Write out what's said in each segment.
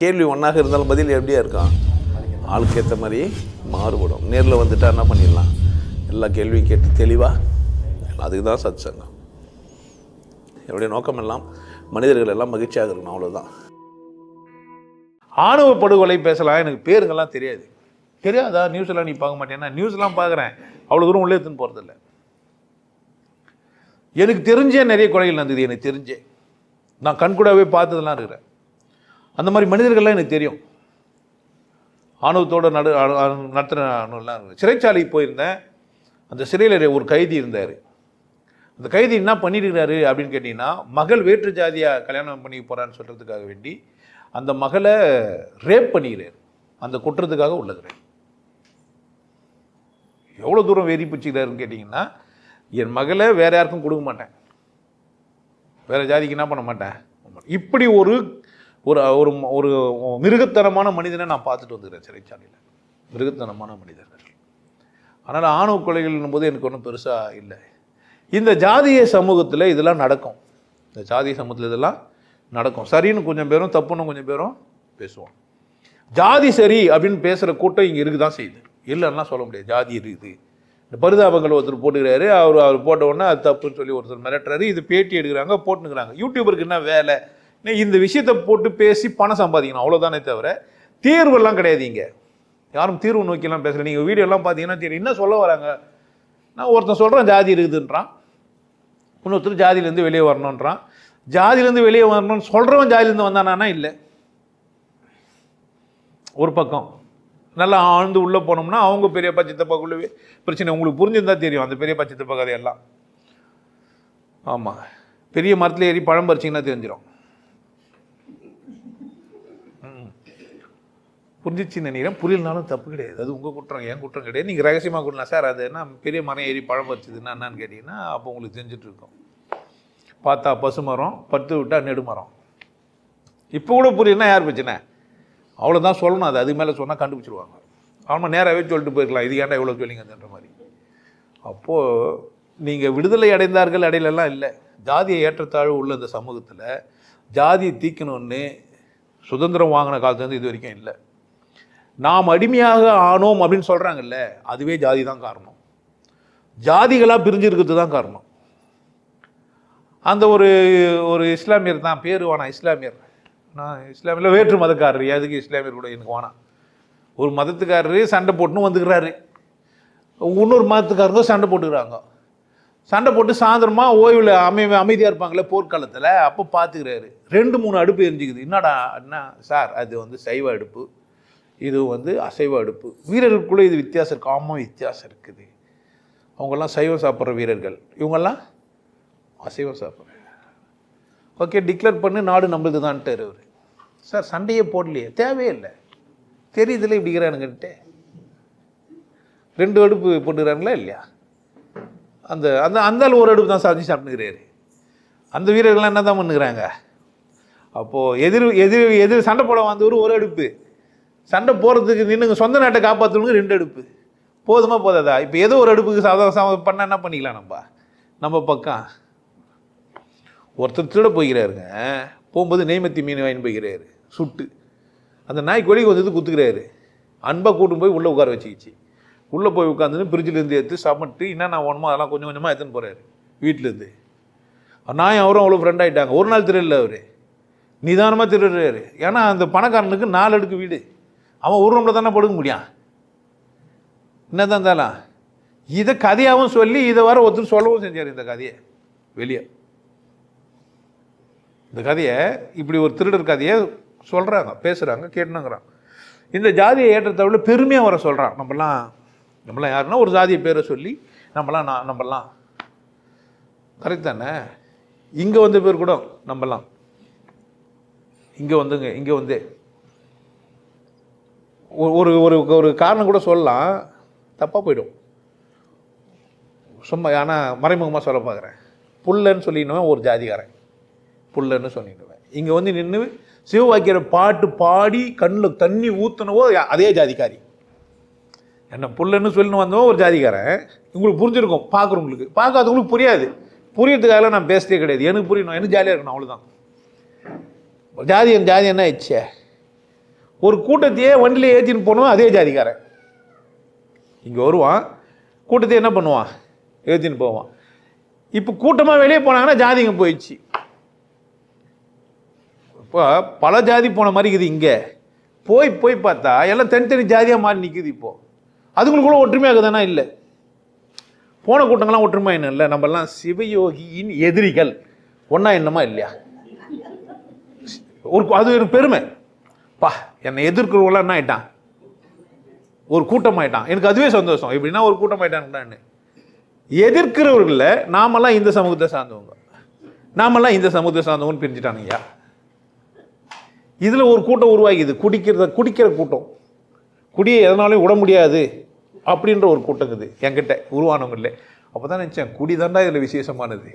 கேள்வி ஒன்றாக இருந்தாலும் பதில் எப்படியா இருக்கான், ஆளுக்கு ஏற்ற மாதிரி மாறுபடும். நேரில் வந்துட்டால் என்ன பண்ணிடலாம், எல்லா கேள்வியும் கேட்டு தெளிவாக. அதுக்கு தான் சத் சங்கம். என்னுடைய நோக்கம் எல்லாம் மனிதர்கள் எல்லாம் மகிழ்ச்சியாக இருக்கணும், அவ்வளோதான். ஆணவ படுகொலை பேசலாம். எனக்கு பேருங்கெல்லாம் தெரியாதா? நியூஸ் எல்லாம் நீ பார்க்க மாட்டேன்னா? நியூஸ்லாம் பார்க்குறேன், அவ்வளோ தூரம் உள்ளே எடுத்துன்னு போகிறதில்ல. எனக்கு தெரிஞ்சே நிறைய கொலைகள் நடந்தது. எனக்கு தெரிஞ்சே நான் கண்கூடாவே பார்த்ததெல்லாம் இருக்கிறேன். அந்த மாதிரி மனிதர்கள்லாம் எனக்கு தெரியும். ஆணவத்தோடு நடத்துகிறலாம். சிறைச்சாலைக்கு போயிருந்தேன். அந்த சிறையில் ஒரு கைதி இருந்தார். அந்த கைதி என்ன பண்ணியிருக்கிறாரு அப்படின்னு கேட்டிங்கன்னா, மகள் வேற்று ஜாதியாக கல்யாணம் பண்ணி போகிறான்னு சொல்கிறதுக்காக வேண்டி அந்த மகளை ரேப் பண்ணிக்கிறார். அந்த குற்றத்துக்காக உள்ளதுறாரு. எவ்வளோ தூரம் வெறி பிடிச்சிக்கிறாருன்னு கேட்டிங்கன்னா, என் மகளை வேறு யாருக்கும் கொடுக்க மாட்டேன், வேறு ஜாதிக்கு என்ன பண்ண மாட்டேன். இப்படி ஒரு ஒரு ஒரு மிருகத்தனமான மனிதனை நான் பார்த்துட்டு வந்துக்கிறேன் சிறைச்சாலையில். மிருகத்தனமான மனிதர்கள். அதனால் ஆணவ கொலைகள் போது எனக்கு ஒன்றும் பெருசாக இல்லை. இந்த ஜாதிய சமூகத்தில் இதெல்லாம் நடக்கும். இந்த ஜாதிய சமூகத்தில் இதெல்லாம் நடக்கும். சரின்னு கொஞ்சம் பேரும், தப்புன்னு கொஞ்சம் பேரும் பேசுவோம். ஜாதி சரி அப்படின்னு பேசுகிற கூட்டம் இங்கே இருக்குது தான் செய்யுது, இல்லைன்னா சொல்ல முடியாது. ஜாதி இருக்குது. இந்த பரிதாபங்கள் ஒருத்தர் போட்டுக்கிறாரு, அவர் போட்ட உடனே அது தப்புன்னு சொல்லி ஒருத்தர் மிரட்டுறாரு. இது பேட்டி எடுக்கிறாங்க, போட்டுக்கிறாங்க. யூடியூபருக்கு என்ன வேலை, இந்த விஷயத்தை போட்டு பேசி பணம் சம்பாதிக்கணும், அவ்வளோதானே தவிர தீர்வெல்லாம் கிடையாது. இங்கே யாரும் தீர்வு நோக்கிலாம் பேசல. நீங்கள் வீடியோலாம் பார்த்தீங்கன்னா தெரியும் என்ன சொல்ல வராங்க. நான் ஒருத்தன் சொல்கிறேன் ஜாதி இருக்குதுன்றான், இன்னொருத்தர் ஜாதியிலேருந்து வெளியே வரணுன்றான். ஜாதியிலேருந்து வெளியே வரணும்னு சொல்கிறவன் ஜாதியிலேருந்து வந்தானா இல்லை. ஒரு பக்கம் நல்லா ஆழ்ந்து உள்ளே போனோம்னா அவங்க பெரியப்பா சித்தப்பாக்குள்ளவே பிரச்சனை உங்களுக்கு புரிஞ்சிருந்தா தெரியும். அந்த பெரியப்பா சித்தப்பா கதையெல்லாம். ஆமாம், பெரிய மரத்தில் ஏறி பழம் பறிச்சிங்கன்னா தெரிஞ்சிடும். புரிஞ்சிச்சுன்னு நினைக்கிறேன். புரியலனாலும் தப்பு கிடையாது, அது உங்கள் குற்றம், என் குற்றம் கிடையாது. நீங்கள் ரகசியமாக கொடுக்கலாம் சார், அது என்ன பெரிய மரம் ஏறி பழம் பறிச்சதுன்னா என்னன்னு கேட்டிங்கன்னா, அப்போ உங்களுக்கு தெரிஞ்சிட்டு இருக்கும். பார்த்தா பசு மரம், பத்து விட்டால் நெடுமரம். இப்போ கூட புரியுதுன்னா யார் பிரச்சனை, அவ்வளோதான் சொல்லணும். அது அதுக்கு மேலே சொன்னால் கண்டுபிடிச்சிருவாங்க. அவனை நேராகவே சொல்லிட்டு போயிருக்கலாம், இது ஏன்டா இவ்வளோ சொல்லிங்கன்ற மாதிரி. அப்போது நீங்கள் விடுதலை அடைந்தார்கள் அடையிலெல்லாம் இல்லை. ஜாதியை ஏற்றத்தாழ்வு உள்ள இந்த சமூகத்தில் ஜாதியை தீக்கணும்னு சுதந்திரம் வாங்கின காலத்துலேருந்து இது வரைக்கும் இல்லை. நாம் அடிமையாக ஆனோம் அப்படின்னு சொல்கிறாங்கல்ல, அதுவே ஜாதி தான் காரணம். ஜாதிகளாக பிரிஞ்சு இருக்கிறது தான் காரணம். அந்த ஒரு இஸ்லாமியர் தான், பேர் வேணாம், இஸ்லாமியர். நான் இஸ்லாமியில் வேற்று மதக்காரர், எதுக்கு இஸ்லாமியர் கூட எனக்கு வேணாம். ஒரு மதத்துக்காரரு சண்டை போட்டுன்னு வந்துக்கிறாரு, இன்னொரு மதத்துக்காரங்க சண்டை போட்டுக்கிறாங்க. சண்டை போட்டு சாயந்தரமாக ஓய்வில் அமைதியாக இருப்பாங்களே போர்க்காலத்தில், அப்போ பார்த்துக்கிறாரு 2-3 அடுப்பு எரிஞ்சிக்குது. என்னடா என்ன சார், அது சைவ அடுப்பு, இது அசைவ அடுப்பு. வீரர்களுக்குள்ளே இது வித்தியாசம் இருக்குது. ஆமாம், வித்தியாசம் இருக்குது. அவங்கெல்லாம் சைவம் சாப்பிட்ற வீரர்கள், இவங்கெல்லாம் அசைவம் சாப்பிட்ற. ஓகே, டிக்ளேர் பண்ணி நாடு நம்மளுக்கு தான்ட்டார் அவர். சார் சண்டையே போடலையே, தேவையே இல்லை, தெரியுதுல இப்படிங்கிறானுங்கன்ட்டு 2 அடுப்பு போட்டுக்கிறாங்களா இல்லையா? அந்த அந்த அந்த ஒரு அடுப்பு தான் சாப்பிட்டுக்கிறாரு. அந்த வீரர்கள்லாம் என்ன தான் பண்ணுகிறாங்க? அப்போது எதிர் சண்டை போட வந்தவர் ஒரு அடுப்பு, சண்டை போகிறதுக்கு நின்றுங்க சொந்த நாட்டை காப்பாற்றணுங்க 2 அடுப்பு. போதுமா போதாதா? இப்போ ஏதோ ஒரு அடுப்புக்கு சாதம் பண்ணால் என்ன பண்ணிக்கலாம்? நம்ம பக்கம் ஒருத்தர் திருட போய்கிறாருங்க, போகும்போது நெய்மத்தி மீன் வாங்கி போய்கிறாரு சுட்டு. அந்த நாய் கொடிக்கு குத்துக்கிறாரு. அன்பாக கூட்டு போய் உள்ளே உட்கார வச்சுக்கிச்சு. உள்ளே போய் உட்காந்துன்னு ஃப்ரிட்ஜிலேருந்து எடுத்து சமைட்டு என்னென்ன வேணுமோ அதெல்லாம் கொஞ்சம் கொஞ்சமாக எடுத்துன்னு போகிறாரு வீட்டிலேருந்து. நாய் அவரும் அவ்வளோ ஃப்ரெண்ட் ஆகிட்டாங்க. ஒரு நாள் திருடல அவர், நிதானமாக திருடுறாரு. ஏன்னா அந்த பணக்காரனுக்கு 4 அடுக்கு வீடு, அவன் ஒரு ரூமில் தானே படுக்க முடியும். என்ன தான் இருந்தாலும் இதை கதையாகவும் சொல்லி இதை வர ஒருத்தர் சொல்லவும் செஞ்சார். இந்த கதையை வெளியே, இந்த கதையை இப்படி ஒரு திருடர் கதையை சொல்கிறாங்க, பேசுகிறாங்க, கேட்டுனுங்கிறான். இந்த ஜாதியை ஏற்றத்தவிர பெருமையாக வர சொல்கிறான். நம்மளாம் யாருன்னா ஒரு ஜாதியை பேரை சொல்லி நம்மலாம் கரெக்ட் தானே. இங்கே வந்த பேர் கூட நம்மலாம் இங்கே வந்து ஒரு ஒரு காரணம் கூட சொல்லலாம், தப்பாக போயிடும் சும்மா. ஆனால் மறைமுகமாக சொல்ல பார்க்குறேன். புல்லன்னு சொல்லிடுவேன், ஒரு ஜாதிகாரன் புல்லன்னு சொல்லிடுவேன். இங்கே நின்று சிவவாக்கியரை பாட்டு பாடி கண்ணில் தண்ணி ஊற்றினவோ அதே ஜாதிக்காரி. என்ன புல்லன்னு சொல்லின்னு வந்தவோ ஒரு ஜாதிக்காரன். உங்களுக்கு புரிஞ்சிருக்கும், பார்க்குறவங்களுக்கு. பார்க்காதவங்களுக்கு புரியாது. புரியறதுக்காக நான் பேசுகிறதே கிடையாது. எனக்கு புரியணும், எனக்கு ஜாலியாக இருக்கணும், அவ்வளோதான். ஜாதி என்ன ஆயிடுச்சே, ஒரு கூட்டத்தையே வண்டியில் ஏற்றின்னு போனோம் அதே ஜாதிக்காரன் இங்கே வருவான், கூட்டத்தையே என்ன பண்ணுவான், ஏற்றின்னு போவான். இப்போ கூட்டமாக வெளியே போனாங்கன்னா ஜாதிங்க போயிடுச்சு. இப்போ பல ஜாதி போன மாதிரி இருக்குது. இங்கே போய் போய் பார்த்தா எல்லாம் தனித்தனி ஜாதியாக மாறி நிற்குது. இப்போது அதுங்களுக்குள்ள ஒற்றுமையாக தானே இல்லை. போன கூட்டங்கள்லாம் ஒற்றுமை என்ன இல்லை. நம்மெல்லாம் சிவயோகியின் எதிரிகள் ஒன்றா என்னமா இல்லையா? அது ஒரு பெருமை. பா என்னை எதிர்க்கிறவங்களாம் என்ன ஆயிட்டான், ஒரு கூட்டம் ஆயிட்டான், எனக்கு அதுவே சந்தோஷம். எப்படின்னா ஒரு கூட்டம் ஆயிட்டான்னு. எதிர்க்கிறவர்களில் நாமெல்லாம் இந்த சமூகத்தை சார்ந்தவங்க, நாமெல்லாம் இந்த சமூகத்தை சார்ந்தவங்கன்னு பிரிஞ்சுட்டானுங்கய்யா. இதில் ஒரு கூட்டம் உருவாகிது, குடிக்கிற கூட்டம். குடியை எதனாலையும் விட முடியாது அப்படின்ற ஒரு கூட்டம் இருக்குது என்கிட்ட உருவானவங்க இல்லை. அப்போ தான் நினச்சேன், குடி தாண்டா இதில் விசேஷமானது.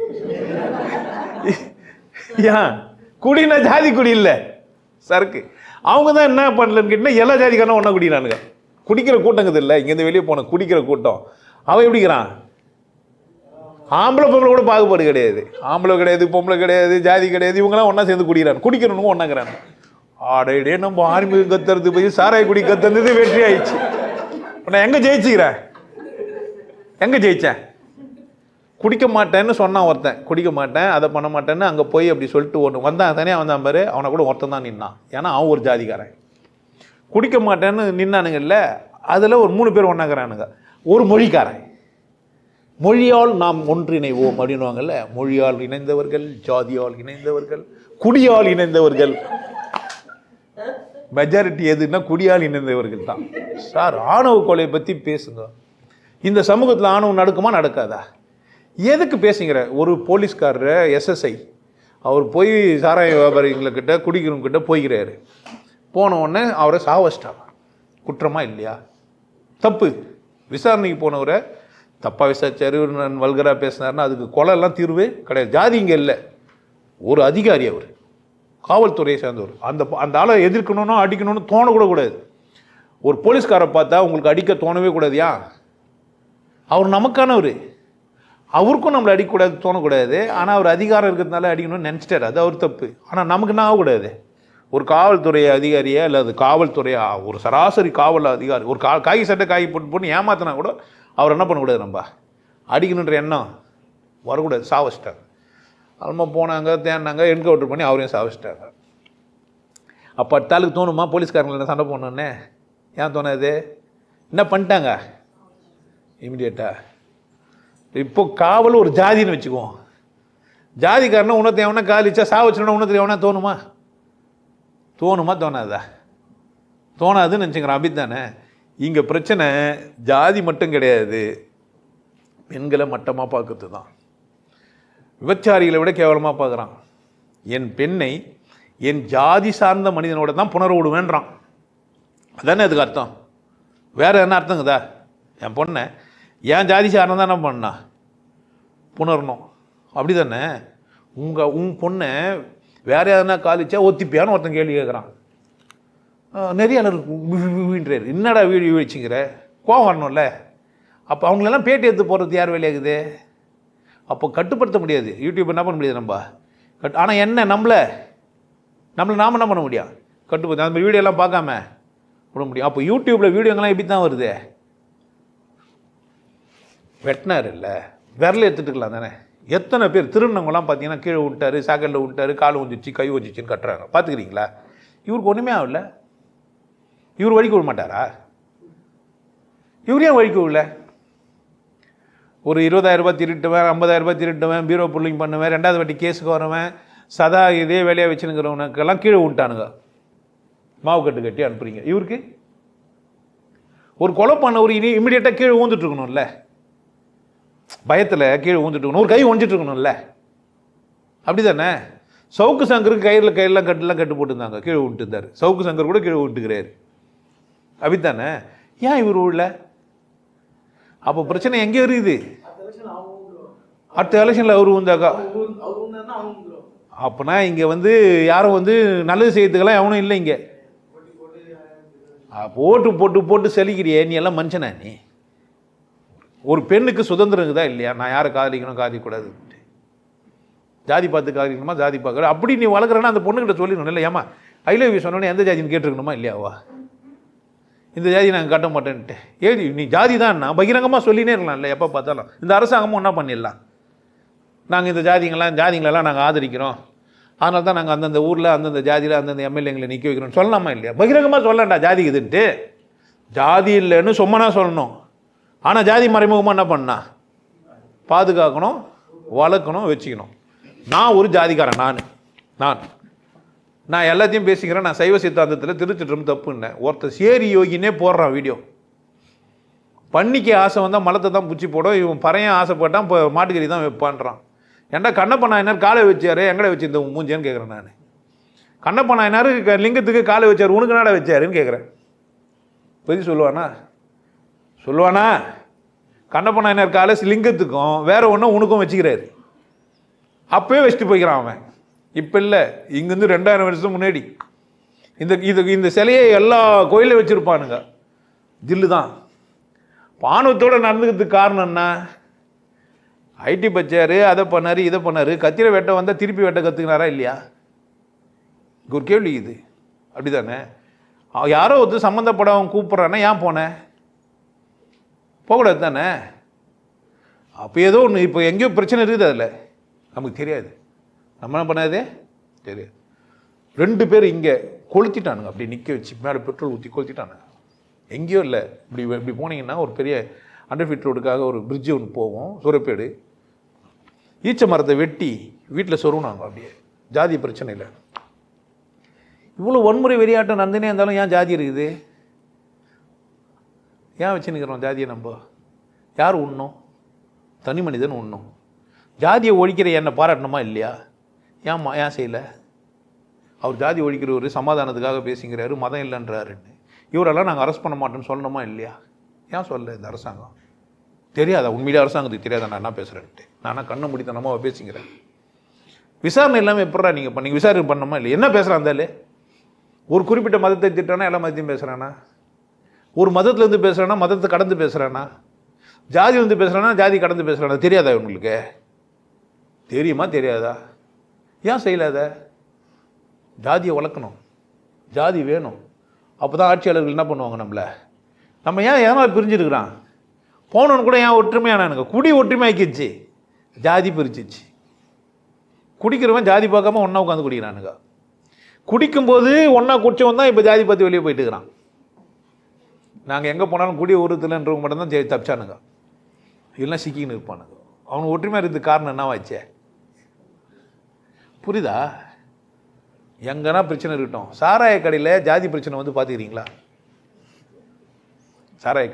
ஏன் குடினா ஜாதி குடி இல்லை, சரக்கு. அவங்க தான் என்ன பண்ணலன்னு கேட்டால் எல்லா ஜாதிக்காரனும் ஒன்றா குடிக்கிறானுங்க. குடிக்கிற கூட்டங்குது இல்லை, இங்கேருந்து வெளியே போன குடிக்கிற கூட்டம். அவன் எப்படிக்கிறான், ஆம்பளை பொம்பளை கூட பாகுபாடு கிடையாது, ஆம்பளை கிடையாது, பொம்பளை கிடையாது, ஜாதி கிடையாது, இவங்கெல்லாம் ஒன்றா சேர்ந்து குடிக்கிறான். குடிக்கிறவனுங்க ஒன்றாங்கிறான். ஆடையே நம்ம ஆர்மி கத்துறது போய் சாராய குடி கத்துறது வெற்றி ஆயிடுச்சு. நான் எங்கே ஜெயிச்சுக்கிறேன், எங்கே ஜெயித்தேன்? குடிக்க மாட்டேன்னு சொன்னான் ஒருத்தன், குடிக்க மாட்டேன் அதை பண்ண மாட்டேன்னு அங்கே போய் அப்படி சொல்லிட்டு ஒன்று வந்தான், தனியாக வந்தான் பாரு, அவனை கூட ஒருத்தன் தான் நின்னான். ஏன்னா அவன் ஒரு ஜாதிக்காரன். குடிக்க மாட்டேன்னு நின்னானுங்க இல்லை, அதில் ஒரு 3 பேர் ஒன்றாங்கிறானுங்க. ஒரு மொழிக்காரன், மொழியால் நாம் ஒன்றிணைவோம் அப்படின்வாங்கல்ல. மொழியால் இணைந்தவர்கள், ஜாதியால் இணைந்தவர்கள், குடியால் இணைந்தவர்கள். மெஜாரிட்டி எதுன்னா குடியால் இணைந்தவர்கள் தான். சார் ஆணவ கொலையை பற்றி பேசுங்க. இந்த சமூகத்தில் ஆணவம் நடக்குமா நடக்காதா? எதுக்கு பேசுங்கிற? ஒரு போலீஸ்காரர் எஸ்எஸ்ஐ அவர் போய் சாராய வியாபாரிகள்கிட்ட குடிக்கிறவங்கிட்ட போய்கிறாரு. போன உடனே அவரை சாவச்சிட்டாங்க. குற்றமா இல்லையா? தப்பு. விசாரணைக்கு போனவரை தப்பாக விசாரிச்சாரு, வல்கராக பேசினாருன்னா அதுக்கு கொலைலாம் தீர்வு கிடையாது. ஜாதி இங்கே இல்லை. ஒரு அதிகாரி, அவர் காவல்துறையை சேர்ந்தவர். அந்த ஆளை எதிர்க்கணும்னு அடிக்கணும்னு தோணக்கூட கூடாது. ஒரு போலீஸ்காரை பார்த்தா உங்களுக்கு அடிக்க தோணவே கூடாதுயா. அவர் நமக்கானவர், அவருக்கும் நம்மளை அடிக்கக்கூடாது தோணக்கூடாது. ஆனால் அவர் அதிகாரம் இருக்கிறதுனால அடிக்கணும்னு நினச்சிட்டாரு, அது அவர் தப்பு. ஆனால் நமக்கு என்ன ஆகக்கூடாது? ஒரு காவல்துறை அதிகாரியா இல்லை அது காவல்துறையா, ஒரு சராசரி காவல் அதிகாரி ஒரு காய் சட்டை காய் போட்டு ஏமாத்தினா கூட அவர் என்ன பண்ணக்கூடாது, நம்ம அடிக்கணுன்ற எண்ணம் வரக்கூடாது. சாவச்சிட்டாங்க. அல்மா போனாங்க, தேடினாங்க, என்கவுண்டர் பண்ணி அவரையும் சாவச்சிட்டாங்க. அப்போ அடுத்தாளுக்கு தோணுமா போலீஸ்காரங்களை சண்டை போடணுன்னே? ஏன் தோணாது? என்ன பண்ணிட்டாங்க இமிடியேட்டாக. இப்போ காவல் ஒரு ஜாதின்னு வச்சுக்குவோம். ஜாதிக்காரனா உணர்த்து எவனா காலிச்சா சாவச்சுனா உணர்த்து எவனா தோணுமா? தோணாதா? தோணாதுன்னு நினச்சிக்கிறேன். அப்படித்தானே இங்கே பிரச்சனை. ஜாதி மட்டும் கிடையாது, பெண்களை மட்டமாக பார்க்கறது தான். விபச்சாரிகளை விட கேவலமாக பார்க்குறான். என் பெண்ணை என் ஜாதி சார்ந்த மனிதனோட தான் புணர்விடுவேன்றான். அதானே அதுக்கு அர்த்தம். வேறு என்ன அர்த்தங்குதா? என் பொண்ணை என் ஜாதி சார்ந்த தான் என்ன பண்ணா புணரணும். அப்படி தானே? உன் பொண்ணை வேற எதனா காலிச்சா ஒத்திப்பியான்னு ஒருத்தன் கேள்வி கேட்குறான். நிறைய வீடுன்றாரு. என்னடா வீடு வச்சுக்கிற? கோவம் வரணும்ல. அப்போ அவங்களெல்லாம் பேட்டி எடுத்து போகிறது யார் வேலையாகுது? அப்போ கட்டுப்படுத்த முடியாது. யூடியூப் என்ன பண்ண முடியாது நம்ம ஆனால் என்ன நம்மளை நாம் என்ன பண்ண முடியும்? கட்டுப்படுத்த அந்த மாதிரி வீடியோலாம் பார்க்காம விட முடியும். அப்போ யூடியூப்பில் வீடியோங்கள்லாம் எப்படி தான் வருது? வெட்டினார் இல்லை, விரல எடுத்துட்டுக்கலாம் தானே. எத்தனை பேர் திருநங்கெல்லாம் பார்த்தீங்கன்னா கீழே விட்டார், சாக்கெட்டில் விட்டார், கால் ஒஞ்சிச்சு, கை ஒஞ்சிச்சின்னு கட்டுறாங்க. பார்த்துக்கிறீங்களா? இவருக்கு ஒன்றுமே ஆகல. இவர் வழிக்கு விட மாட்டாரா? இவர் ஏன் வழிக்கு விடல? ஒரு 20,000 ரூபாய் திருட்டுவேன், 50,000 ரூபாய் திருட்டுவேன், பீரோ புல்லிங் பண்ணுவேன், 2வது வாட்டி கேஸுக்கு வரவேன், சதா இதே வேலையாக வச்சுருக்கிறவனுக்கெல்லாம் கீழே விட்டானுங்க. மாவு கட்டு கட்டி அனுப்புறீங்க. இவருக்கு ஒரு கொலை பண்ண ஒரு இமீடியட்டாக கீழே ஊந்துட்டு இருக்கணும்ல, பயத்தில் கீழே ஊந்துட்டு இருக்கணும், ஒரு கை ஒஞ்சிட்டு இருக்கணும்ல. அப்படி தானே? சவுக்கு சங்கருக்கு கையெல்லாம் கட்டு போட்டுருந்தாங்க, கீழே விட்டு இருந்தார். சவுக்கு சங்கர் கூட கீழே விட்டுக்கிறாரு. அப்படித்தானே? ஏன் இவர் உள்ள? அப்போ பிரச்சனை எங்கே இருக்குது? அடுத்த எலெக்ஷனில் அவர் வந்தாக்கா அப்போனா இங்கே யாரும் நல்லது செய்யறதுக்கெல்லாம் எவனும் இல்லை. இங்கே ஓட்டு போட்டு செலிக்கிறியே, நீ எல்லாம் மனுஷனா? நீ ஒரு பெண்ணுக்கு சுதந்திரம் இருக்குதா இல்லையா? நான் யாரை காதலிக்கணும், காதலிக்கூடாது, ஜாதி பார்த்து காதலிக்கணுமா, ஜாதி பார்க்க அப்படி நீ வளர்க்குறேன்னா அந்த பொண்ணுக்கிட்ட சொல்லிடணும் இல்லை, ஏமா ஐ லவ் யூ சொன்னோன்னே எந்த ஜாதின்னு கேட்டிருக்கணுமா இல்லையாவா? இந்த ஜாதி நாங்கள் கட்ட மாட்டேன்ட்டு. ஏடி நீ ஜாதி தான் நான் பகிரங்கமாக சொல்லினே இருக்கலாம் இல்லை எப்போ பார்த்தாலும். இந்த அரசாங்கமும் என்ன பண்ணிடலாம், நாங்கள் இந்த ஜாதிங்களெல்லாம் நாங்கள் ஆதரிக்கிறோம், அதனால தான் நாங்கள் அந்தந்த ஊரில் அந்தந்த ஜாதியில் அந்தந்த எம்எல்ஏங்களை நிற்க வைக்கிறோம் சொல்லலாமா இல்லையா? பகிரங்கமாக சொல்லலாம்டா ஜாதி இதுன்ட்டு. ஜாதி இல்லைன்னு சும்மனா சொல்லணும். ஆனால் ஜாதி மறைமுகமாக என்ன பண்ணா பாதுகாக்கணும், வளர்க்கணும், வச்சுக்கணும். நான் ஒரு ஜாதிக்காரன். நான் எல்லாத்தையும் பேசிக்கிறேன். நான் சைவ சித்தாந்தத்தில் திருச்சிட்டம் தப்புன்னேன். ஒருத்தர் சேரி யோகினே போடுறான் வீடியோ. பன்னிக்கு ஆசை வந்தால் மலத்தை தான் பிடிச்சி போடும், இவன் பறையன் ஆசைப்பட்டான் இப்போ மாட்டுக்கறி தான் வைப்பான்றான். ஏன்டா கண்ணப்ப நாயனார் காலை வச்சாரு, எங்கடா வச்சு இந்த மூஞ்சேன்னு கேட்குறேன் நான். கண்ணப்ப நாயனார் லிங்கத்துக்கு காலை வச்சார், உனக்கு என்னடா வச்சாருன்னு கேட்குறேன். பற்றி சொல்லுவானா? கண்ணப்ப நாயனார் காலை லிங்கத்துக்கும் வேற ஒன்றும் உனக்கும் வச்சுக்கிறாரு. அப்பவே வச்சுட்டு போய்க்கிறான் அவன். இப்போ இல்லை, இங்கேருந்து 2000 வருஷம் முன்னாடி இந்த சிலையை எல்லா கோயிலையும் வச்சுருப்பானுங்க. ஜில்லு தான் பானத்தோடு நடந்துக்கிறதுக்கு காரணம் என்ன? ஐடி பச்சாரு, அதை பண்ணார், இதை பண்ணார். கத்திரை வெட்ட வந்தால் திருப்பி வெட்ட கற்றுக்கினாரா இல்லையா? ஒரு கேள்வி இது. அப்படி தானே? யாரோ ஒருத்தர் சம்மந்தப்படவன் கூப்பிட்றானே, ஏன் போனேன்? போகக்கூடாது தானே? அப்போ ஏதோ ஒன்று இப்போ எங்கேயோ பிரச்சனை இருக்குது, அதில் நமக்கு தெரியாது. நம்ம என்ன பண்ணாதே தெரியாது. 2 பேர் இங்கே கொளுத்திட்டானுங்க, அப்படி நிற்க வச்சு மேலே பெட்ரோல் ஊற்றி கொளுத்திட்டானுங்க. எங்கேயோ இல்லை, இப்படி போனீங்கன்னா ஒரு பெரிய அண்டர்ஃபிட் ரோடுக்காக ஒரு பிரிட்ஜு ஒன்று போவோம், சுரப்பேடு. ஈச்ச மரத்தை வெட்டி வீட்டில் சொருவினாங்க. அப்படியே ஜாதி பிரச்சனை இல்லை. இவ்வளோ வன்முறை வெறியாட்டம் நடந்துனே இருந்தாலும் ஏன் ஜாதி இருக்குது? ஏன் வச்சுன்னுக்கிறோம் ஜாதியை? நம்ம யார் உண்ணும்? தனி மனிதன் உண்ணும். ஜாதியை ஒழிக்கிற என்னை பாராட்டணுமா இல்லையா? ஏன் செய்யலை? அவர் ஜாதி ஒழிக்கிறவர் சமாதானத்துக்காக பேசிங்கிறாரு, மதம் இல்லைன்றாருன்னு. இவரெல்லாம் நாங்கள் அரெஸ்ட் பண்ண மாட்டோன்னு சொல்லணுமா இல்லையா? ஏன் சொல்லலை இந்த அரசாங்கம்? தெரியாதா? உண்மையிலே அரசாங்கத்துக்கு தெரியாதா நான் என்ன பேசுகிறேன்ட்டு? நான் கண்ணை முடித்தனமாக பேசிக்கிறேன். விசாரணை இல்லாமல் எப்படா நீங்கள் பண்ணீங்க? விசாரணை பண்ணணுமா இல்லை? என்ன பேசுகிறான் இருந்தாலே? ஒரு குறிப்பிட்ட மதத்தை திட்டானா எல்லா மதத்தையும் பேசுகிறானா? ஒரு மதத்துலேருந்து பேசுகிறானா மதத்தை கடந்து பேசுகிறானா? ஜாதியிலேருந்து பேசுகிறானா ஜாதி கடந்து பேசுகிறானா? தெரியாதா உங்களுக்கு? தெரியுமா தெரியாதா? ஏன் செய்யலாத? ஜாதியை வளர்க்கணும், ஜாதி வேணும். அப்போ தான் ஆட்சியாளர்கள் என்ன பண்ணுவாங்க நம்மளை. நம்ம ஏன் எதனால் பிரிஞ்சுருக்கிறான்? போனவனு கூட ஏன் ஒற்றுமையானானுங்க? குடி ஒற்றுமையாக்கிடுச்சு, ஜாதி பிரிச்சிச்சு. குடிக்கிறவன் ஜாதி பார்க்காம ஒன்றா உட்காந்து குடிக்கிறானுங்க. குடிக்கும்போது ஒன்றா குடிச்சவன் தான் இப்போ ஜாதி பார்த்து வெளியே போயிட்டு இருக்கிறான். நாங்கள் எங்கே போனாலும் குடி உருவத்தில்ன்றவங்க மட்டும்தான் தப்பிச்சானுங்க, இல்லைன்னா சிக்கின்னு இருப்பானுங்க. அவனுக்கு ஒற்றுமையாக இருக்கிறதுக்கு காரணம் என்னவாச்சே? புரியுதா? எங்கன்னா பிரச்சனை இருக்கட்டும். சாராய கடையில் ஜாதி பிரச்சனை வந்து பார்த்துக்கிறீங்களா? சாராய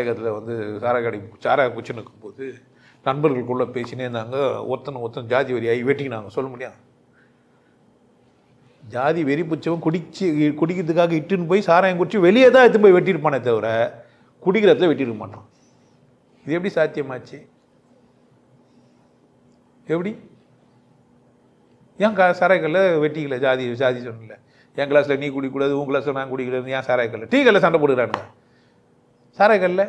கடையில் வந்து சாராய குச்சி நிற்கும்போது நண்பர்களுக்குள்ளே பேசினே இருந்தாங்க. ஒருத்தன் ஜாதி வெறியாகி வெட்டிக்கினாங்க. சொல்ல முடியாது. ஜாதி வெறி பிடிச்சவன் குடிக்கிறதுக்காக இட்டுன்னு போய் சாராயம் குடிச்சு வெளியே தான் எடுத்து போய் வெட்டியிருப்பானே தவிர குடிக்கிறதுல வெட்டியிருக்க மாட்டான். இது எப்படி சாத்தியமாச்சு? எப்படி? ஏன் சாராயக்கல்ல வெட்டிக்கல? ஜாதி சொன்னல. என் கிளாஸில் நீ குடிக்கூடாது, உன் கிளாஸில் நான் குடிக்கூடாது. ஏன் சாராயக்கல்ல? டீ கல்ல சண்டை போடுறானுங்க. சாராயக்கல்ல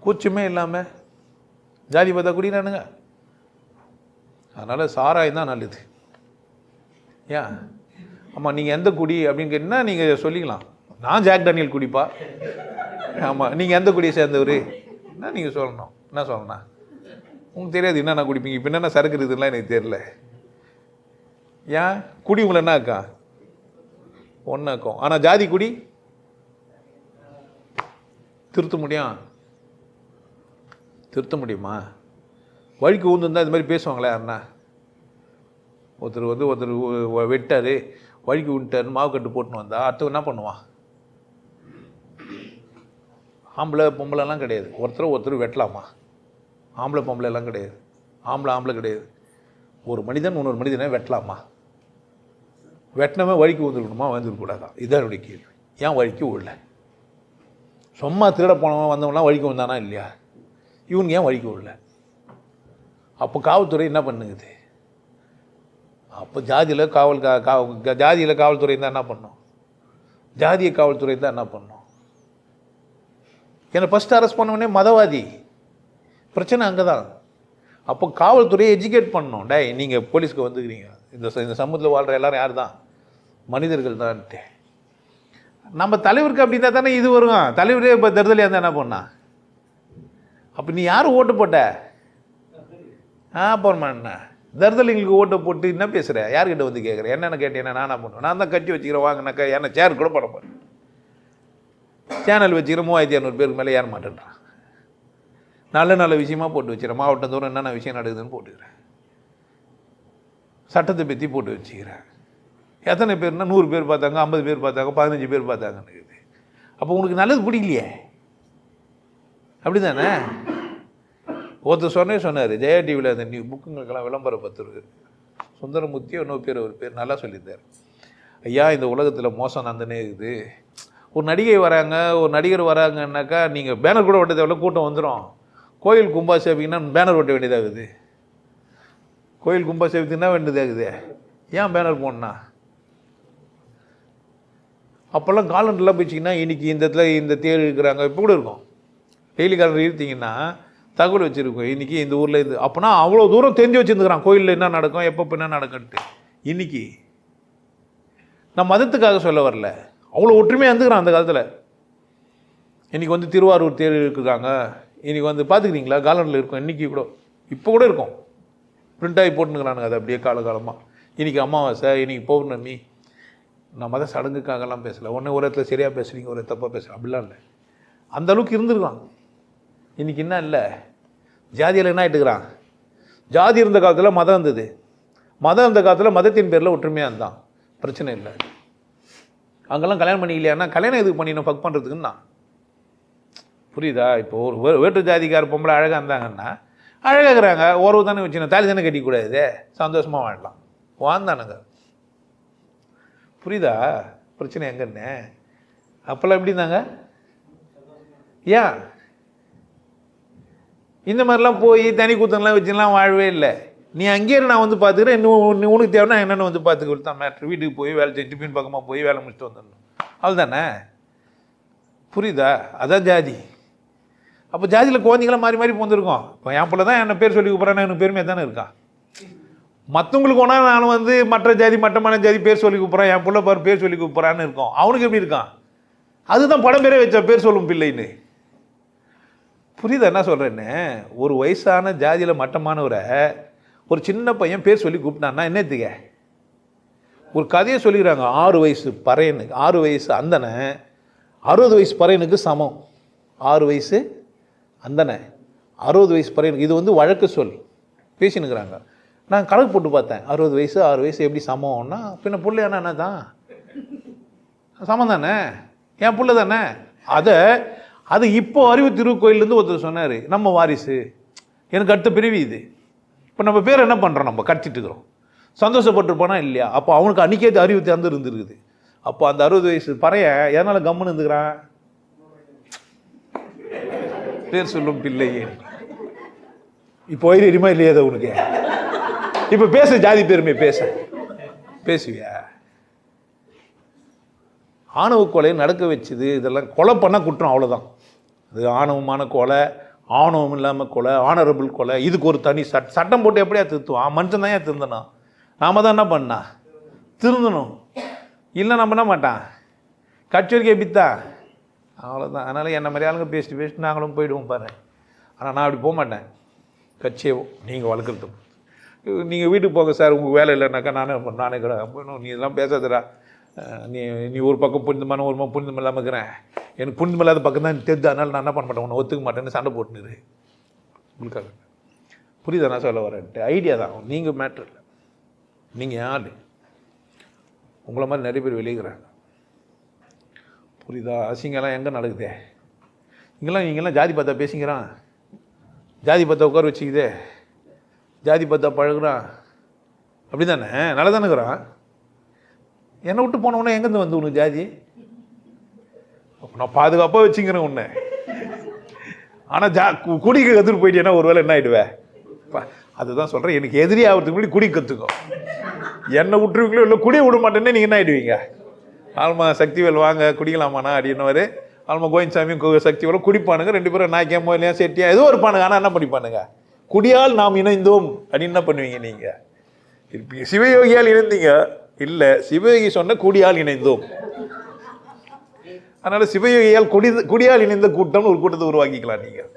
கூச்சமே இல்லாமல் ஜாதி பார்த்தா குடிக்கிறானுங்க. அதனால் சாராயம் தான் நல்லது. ஏன்? ஆமாம், நீங்கள் எந்த குடி அப்படின்னு கேட்டிங்கன்னா நீங்கள் சொல்லிக்கலாம். நான் ஜாக் டேனியல் குடிப்பா. ஆமாம், நீங்கள் எந்த குடியை சேர்ந்தவர் என்ன நீங்கள் சொல்லணும். என்ன சொல்லணும்? உங்களுக்கு தெரியாது என்னென்ன குடிப்பீங்க. இப்போ என்னென்ன சரக்கு இருக்குதுலாம் எனக்கு தெரியல. ஏன்? குடி உங்களை என்ன இருக்கா? ஒன்றாக்கும். ஆனால் ஜாதி குடி திருத்த முடியுமா? வழிக்கு ஊந்துருந்தால் இது மாதிரி பேசுவாங்களே யாருன்னா? ஒருத்தர் வெட்டார், வழிக்கு விட்டாருன்னு மாவு கட்டு போட்டுன்னு வந்தால் அடுத்தவன் என்ன பண்ணுவான்? ஆம்பளை பொம்பளைலாம் கிடையாது. ஒருத்தர் வெட்டலாமா? ஆம்பளை பொம்பளை எல்லாம் கிடையாது. ஆம்பளை கிடையாது. ஒரு மனிதன் இன்னொரு மனிதனை வெட்டலாமா? வெட்டினவன் வழிக்கு வந்துருக்கணுமா? வந்துருக்கூடாதா? இதுதான் என்னுடைய கேள்வி. ஏன் வழிக்கு விடல? சும்மா திருட போனவன் வந்தவங்களாம் வழிக்கு வந்தானா இல்லையா? இவனுக்கு ஏன் வழிக்கு விடல? அப்போ காவல்துறை என்ன பண்ணுங்குது? அப்போ ஜாதியில் காவல்துறை தான் என்ன பண்ணும்? ஜாதிய காவல்துறை தான் என்ன பண்ணும்? என்னை ஃபஸ்ட்டு அரெஸ்ட் பண்ணவனே மதவாதி. பிரச்சனை அங்கே தான். அப்போ காவல்துறையை எஜுகேட் பண்ணணும். நீங்கள் போலீஸ்க்கு வந்துக்கிறீங்க, இந்த சமூகத்தில் வாழ்கிற எல்லாரும் யார் தான்? மனிதர்கள் தான்ட்டு. நம்ம தலைவருக்கு அப்படி இருந்தால் தானே இது வரும். தலைவரே இப்போ தருதலையாக இருந்தால் என்ன பண்ணா? அப்போ நீ யார் ஓட்டு போட்ட? அப்புறமா என்ன தருதலைங்களுக்கு ஓட்டை போட்டு என்ன பேசுகிற? யார்கிட்ட வந்து கேட்குறேன்? என்னென்ன கேட்டேன்னா நான் என்ன பண்ணுவேன்? நான் தான் கட்சி வச்சுக்கிறேன் வாங்கினாக்கா என்ன சேர் கூட போட போகிறேன். சேனல் வச்சுக்கிறேன் 3200 பேருக்கு மேலே ஏற மாட்டேன்றான். நல்ல நல்ல விஷயமா போட்டு வச்சுக்கிறேன். மாவட்டம் தூரம் என்னென்ன விஷயம் நடக்குதுன்னு போட்டுக்கிறேன். சட்டத்தை பற்றி போட்டு வச்சுக்கிறேன். எத்தனை பேர்னா 100 பேர் பார்த்தாங்க, 50 பேர் பார்த்தாங்க, 15 பேர் பார்த்தாங்கன்னு இருக்குது. அப்போ உனக்கு நல்லது பிடிக்கலையே, அப்படி தானே? ஒருத்தர் சொன்னார் ஜெயா டிவியில் அந்த புக்குங்களுக்கெல்லாம் விளம்பர பத்திரிக்கை சுந்தரமூர்த்தி இன்னொரு பேர் ஒரு பேர் நல்லா சொல்லியிருந்தார். ஐயா இந்த உலகத்தில் மோசம் நந்தனே இருக்குது. ஒரு நடிகை வராங்க, ஒரு நடிகர் வராங்கன்னாக்கா நீங்கள் பேனர் கூட ஒட்ட தேவையில்ல, கூட்டம் வந்துடும். கோயில் கும்பாசேபிங்கன்னா பேனர் ஒட்ட வேண்டியதாகுது. கோயில் கும்பாசேபிக்கு என்ன வேண்டியதாகுது? ஏன் பேனர் போடணும்னா? அப்போல்லாம் காலண்டர்லாம் போயிடுச்சிங்கன்னா இன்றைக்கி இந்த இடத்துல இந்த தேர் இருக்கிறாங்க இப்போ கூட இருக்கும். டெய்லி காலண்டர் இருந்தீங்கன்னா தகவல் வச்சுருக்கோம். இன்றைக்கி இந்த ஊரில் இது அப்போனா அவ்வளோ தூரம் தெரிஞ்சு வச்சுருந்துக்கிறான் கோயிலில் என்ன நடக்கும், எப்போ என்ன நடக்குன்ட்டு. இன்றைக்கி நான் மதத்துக்காக சொல்ல வரல, அவ்வளோ ஒற்றுமையாக இருந்துக்கிறான் அந்த காலத்தில். இன்றைக்கி வந்து திருவாரூர் தேர் இருக்கிறாங்க. இன்றைக்கி வந்து பார்த்துக்கிறீங்களா காலண்டரில் இருக்கும். இன்றைக்கி கூட இப்போ கூட இருக்கும், பிரிண்ட் ஆகி போட்டுனுக்கிறானுங்க. அது அப்படியே காலகாலமாக. இன்றைக்கி அமாவாசை, இன்றைக்கி பௌர்ணமி. நான் மத சடங்குக்காகலாம் பேசலை. ஒன்று ஒரு இடத்துல சரியாக பேசுகிறீங்க, ஒரு தப்பாக பேசுகிறேன், அப்படிலாம் இல்லை. அந்தளவுக்கு இருந்துருக்கான். இன்றைக்கி என்ன இல்லை, ஜாதியில் என்ன ஆகிட்டுக்கிறான்? ஜாதி இருந்த காலத்தில் மதம் இருந்தது. மதம் இருந்த காலத்தில் மதத்தின் பேரில் ஒற்றுமையாக இருந்தான், பிரச்சனை இல்லை. அங்கெல்லாம் கல்யாணம் பண்ணிக்கலையானா கல்யாணம் எதுக்கு பண்ணிடணும்? ஃபக் பண்ணுறதுக்குன்னா புரியுதா? இப்போ ஒரு வேற்று ஜாதிக்கார பொம்பளை அழகாக இருந்தாங்கன்னா அழகாகிறாங்க, உறவு தானே வச்சுக்கணும், தாலி தானே கட்டிக்கூடாது, சந்தோஷமாக வாழலாம், வாழ்ந்தானுங்க. புரியுதா பிரச்சனை எங்கன்னு? அப்போல்லாம் எப்படி இருந்தாங்க? ஏன் இந்த மாதிரிலாம் போய் தனி கூத்தம்லாம் வச்சுலாம் வாழவே இல்லை. நீ அங்கேயே நான் வந்து பார்த்துக்கிறேன், இன்னும் உனக்கு தேவைன்னா என்னென்னு வந்து பார்த்துக்கிட்டு தான் மேட்ரு. வீட்டுக்கு போய் வேலை செஞ்சு பின் பக்கமாக போய் வேலை முடிச்சுட்டு வந்துடணும், அவ்வளோதானே? புரியுதா? அதான் ஜாதி. அப்போ ஜாதியில் குழந்தைங்களாம் மாறி மாறி போந்துருக்கோம். இப்போ என் பிள்ளை தான் என்ன பேர் சொல்லி கூப்பிட்றான்னு எனக்கு பெருமையாக தானே இருக்கான். மற்றவங்களுக்கு ஒன்றா நான் வந்து மற்ற ஜாதி மட்டமான ஜாதி பேர் சொல்லி கூப்பிட்றேன், என் பிள்ளை பாரு பேர் சொல்லி கூப்பிட்றான்னு இருக்கோம். அவனுக்கு எப்படி இருக்கான்? அதுதான் படம் பேரே வச்ச பேர் சொல்லும் பிள்ளைன்னு. புரியுதா என்ன சொல்கிறேன்னு? ஒரு வயசான ஜாதியில் மட்டமானவரை ஒரு சின்ன பையன் பேர் சொல்லி கூப்பிட்டான்னா என்னத்துக்க? ஒரு கதையை சொல்லிக்கிறாங்க. 6 வயசு பறையனுக்கு, 6 வயசு அந்தனை 60 வயசு பறையனுக்கு சமம். 6 வயசு அந்தனை 60 வயசு பறையனுக்கு. இது வந்து வழக்கு சொல் பேசினுக்கிறாங்க. நான் கணக்கு போட்டு பார்த்தேன், 60 வயசு 6 வயசு எப்படி சமம்னா, பின்ன பிள்ளையானா என்ன தான் சமம் தானே, என் பிள்ளை தானே. அது இப்போ அறிவு திருக்கோயிலேருந்து ஒருத்தர் சொன்னார், நம்ம வாரிசு எனக்கு அடுத்த பிரிவு இது. இப்போ நம்ம பேர் என்ன பண்ணுறோம்? நம்ம கட்டிட்டு இருக்கிறோம், சந்தோஷப்பட்டுருப்பானா இல்லையா? அப்போ அவனுக்கு அன்றைக்கே அறிவு திறந்து இருந்துருக்குது. அப்போ அந்த 60 வயசு பறைய எதனால் கம்முன்னு இருந்துக்கிறான்? பேர் சொல்லும் பிள்ளையே. இப்போ வயிறுமா இல்லையா அதை உனக்கு? இப்போ பேச ஜாதி பெருமை பேசுவியா? ஆணவ கொலையை நடக்க வச்சுது இதெல்லாம் கொலை பண்ணால் குற்றம், அவ்வளோதான். அது ஆணவமான கொலை, ஆணவம் இல்லாமல் கொலை, ஆனரபிள் கொலை. இதுக்கு ஒரு தனி சட்டம் போட்டு எப்படியா திருத்துவான்? மனுஷன் தான் ஏன் திருந்தணும்? நாம் தான் என்ன பண்ணா திருந்தணும். இல்லை நம்ம என்ன மாட்டான் கட்சி வரைக்கும் எப்படித்தான், அவ்வளோதான். அதனால் என்ன மாதிரி ஆளுங்க பேசிட்டு நாங்களும் போயிடுவோம் பாரு. ஆனால் நான் அப்படி போக மாட்டேன். கட்சியை நீங்கள் வளர்க்குறது, நீங்கள் வீட்டுக்கு போங்க சார், உங்களுக்கு வேலை இல்லைனாக்கா நானே கூட நீ இதெல்லாம் பேசாதடா, நீ ஒரு பக்கம் புனிதமான ஒரு பக்கம் புனிதம் இல்லாமல் இருக்கிறேன், எனக்கு புனிதம் இல்லாத பக்கம் தான் தெரிஞ்சு, அதனால் நான் என்ன பண்ண மாட்டேன், உன்னை ஒத்துக்க மாட்டேன்னு சண்டை போட்டுனுரு உங்களுக்காக. புரியுதா நான் சொல்ல வரேன்ட்டு? ஐடியா தான். நீங்கள் மேட்ரு இல்லை, நீங்கள் யார்? உங்களை மாதிரி நிறைய பேர் வெளியேறாங்க. புரியுதா? அசிங்கெல்லாம் எங்கே நடக்குதே? இங்கெல்லாம் ஜாதி பார்த்தா பேசிக்கிறான், ஜாதி பார்த்தா உட்கார வச்சுக்குதே, ஜாதி பார்த்தா பழகுறான், அப்படி தானே? நல்லா தானே இருக்கிறான். என்னை விட்டு போனவுடனே எங்கேருந்து வந்து உனக்கு ஜாதி? நான் பாதுகாப்பாக வச்சுக்கிறேன் உன்னை. ஆனால் குடிக்க கற்றுட்டு போயிட்டேன்னா ஒரு வேளை என்ன ஆகிடுவேன்? அதுதான் சொல்கிறேன், எனக்கு எதிரி ஆகிறதுக்கு முன்னாடி குடி கற்றுக்கோ. என்னை விட்டுருவீங்களோ இல்லை குடியை விட மாட்டேன்னே நீங்கள் என்ன ஆகிடுவீங்க? ஆல்மா சக்திவேல் வாங்க குடிக்கலாமாண்ணா அப்படின்னவர், ஆல்மா கோவிந்தசாமியும் சக்திவேலும் குடிப்பானுங்க. 2 பேரும் நான் கேமோ இல்லையா செட்டியா ஏதோ இருப்பானுங்க. ஆனால் என்ன பண்ணிப்பானுங்க? குடியால் நாம் இணைந்தோம் அப்படின்னு என்ன பண்ணுவீங்க நீங்கள்? இருப்பீங்க. சிவயோகியால் இணைந்தீங்க இல்லை, சிவயோகி சொன்ன குடியால் இணைந்தோம். அதனால சிவயோகியால் குடியால் இணைந்த கூட்டம்னு ஒரு கூட்டத்தை உருவாக்கிக்கலாம் நீங்கள்.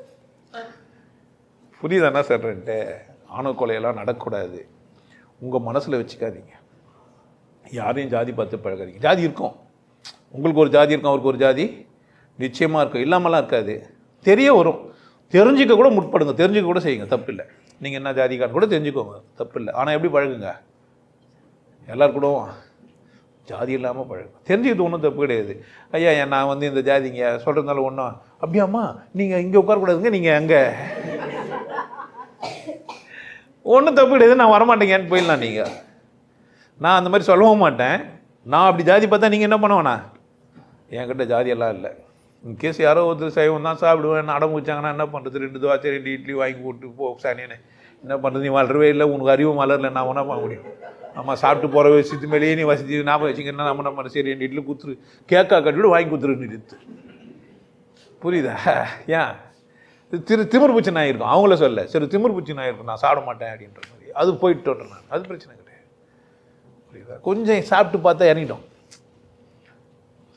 புரியுதாண்ணா சொல்கிறேன்ட்டு? ஆணவ கொலையெல்லாம் நடக்கக்கூடாது. உங்கள் மனசில் வச்சுக்காதீங்க. யாரையும் ஜாதி பார்த்து பழகாதீங்க. ஜாதி இருக்கும், உங்களுக்கு ஒரு ஜாதி இருக்கும், அவருக்கு ஒரு ஜாதி நிச்சயமாக இருக்கும், இல்லாமலாம் இருக்காது. தெரிய வரும், தெரிஞ்சிக்க கூட முற்படுங்க, தெரிஞ்சிக்க கூட செய்யுங்க, தப்பு இல்லை. நீங்கள் என்ன ஜாதிக்காரன் கூட தெரிஞ்சுக்கோங்க, தப்பு இல்லை. ஆனால் எப்படி பழகுங்க? எல்லோரும் கூட ஜாதி இல்லாமல் பழகும். தெரிஞ்சுக்கிட்டு ஒன்றும் தப்பு கிடையாது. ஐயா நான் வந்து இந்த ஜாதிங்க சொல்கிறதுனால ஒன்றும் அப்படியாம்மா நீங்கள் இங்கே உட்காரக்கூடாதுங்க, நீங்கள் அங்கே ஒன்றும் தப்பு கிடையாது, நான் வரமாட்டேங்கன்னு போயிடலாம். நீங்கள் நான் அந்த மாதிரி சொல்லவும் மாட்டேன். நான் அப்படி ஜாதி பார்த்தா நீங்கள் என்ன பண்ணுவேண்ணா? என்கிட்ட ஜாதியெல்லாம் இல்லை. இன்கேஸ் யாரோ ஒருத்தர் சைவம் தான் சாப்பிடுவேன் அடம் வச்சாங்கன்னா என்ன பண்ணுறது? 2 தோசை 2 இட்லி வாங்கி போட்டு போ சாணின்னு என்ன பண்ணுறது? நீ வளரவே இல்லை, உனக்கு அறிவும் வளரல, நான் ஒன்றா பண்ண முடியும்? ஆமாம், சாப்பிட்டு போகிற வசதி மேலேயே நீ வசதி ஞாபகம் வச்சிங்கன்னா நம்ம நம்ம சரி 2 இட்லி குத்துரு, கேக்கா கட்டிவிட வாங்கி குத்துருன்னு எடுத்து. புரியுதா? ஏன் திமிர் பூச்சி நான் இருக்கும், அவங்கள சொல்ல சரி திமிர் பூச்சி நான் இருக்கும், நான் சாப்பிட மாட்டேன் அப்படின்ற மாதிரி அது போயிட்டு நான், அது பிரச்சனை கிடையாது. புரியுதா? கொஞ்சம் சாப்பிட்டு பார்த்தா இறங்கிட்டோம்,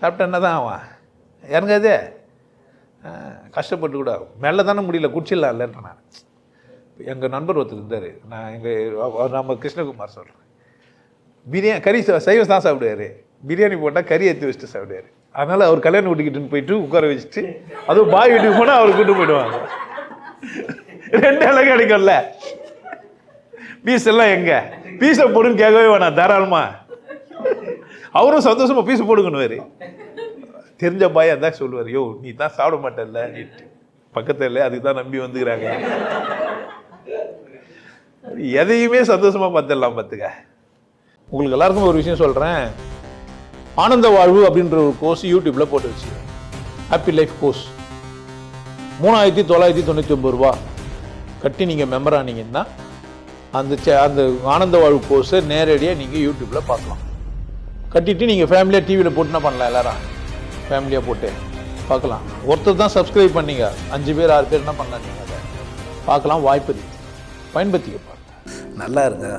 சாப்பிட்டா என்ன தான் ஆவான்? இறங்காதே, கஷ்டப்பட்டு கூட மெல்ல தானே முடியல, குடிச்சிடலாம் இல்லைன்ற. நான் எங்கள் நண்பர் ஒருத்தர் இருந்தார், நான் எங்கள் நம்ம கிருஷ்ணகுமார் சொல்கிறேன். பிரியாணி கறி சைவம் தான் சாப்பிடுவார், பிரியாணி போட்டால் கறி ஏற்றி வச்சுட்டு சாப்பிடுவார். அதனால் அவர் கல்யாணம் வீட்டுக்கிட்டுன்னு போயிட்டு உட்கார வச்சுட்டு அதுவும் பாய் வீட்டுக்கு போனால் அவர் கூட்டு போயிடுவாங்க. 2 இடம் கிடைக்கும்ல, பீஸ் எல்லாம் எங்கே பீஸை போடுன்னு கேட்கவே வேணாம், தாராளமாக அவரும் சந்தோஷமாக பீஸ் போடுங்கன்னுவார். தெரிஞ்ச பாய் அதான் சொல்லுவார், யோ நீ தான் சாப்பிட மாட்டேல்ல பக்கத்தில் இல்லை, அதுக்கு தான் நம்பி வந்துக்கிறாங்க. எதையுமே சந்தோஷமாக பார்த்துடலாம் பார்த்துக்க. உங்களுக்கு எல்லாருக்கும் ஒரு விஷயம் சொல்கிறேன், ஆனந்த வாழ்வு அப்படின்ற ஒரு கோர்ஸ் யூடியூப்பில் போட்டு வச்சு, ஹாப்பி லைஃப் கோர்ஸ் 3999 ரூபா கட்டி நீங்கள் மெம்பர் ஆனீங்கன்னா அந்த ஆனந்த வாழ்வு கோர்ஸை நேரடியாக நீங்கள் யூடியூப்பில் பார்க்கலாம். கட்டிட்டு நீங்கள் ஃபேமிலியாக டிவியில் போட்டுனா பண்ணலாம், எல்லாரும் ஃபேமிலியாக போட்டு பார்க்கலாம். ஒருத்தர் தான் சப்ஸ்கிரைப் பண்ணீங்க, 5 பேர் 6 பேர் என்ன பண்ணலாம், நீங்கள் அதை பார்க்கலாம். வாய்ப்பு பயன்படுத்திக்க பாருங்க. நல்லா இருங்க,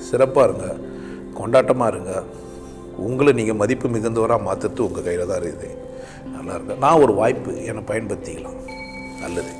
சிறப்பாக இருங்க, கொண்டாட்டமாக இருங்க. உங்களை நீங்கள் மதிப்பு மிகுந்தவராக மாற்றுறது உங்கள் கையில் தான் இருக்குது. நல்லா இருங்க. நான் ஒரு வாய்ப்பு என்னை பயன்படுத்திக்கலாம். நல்லது.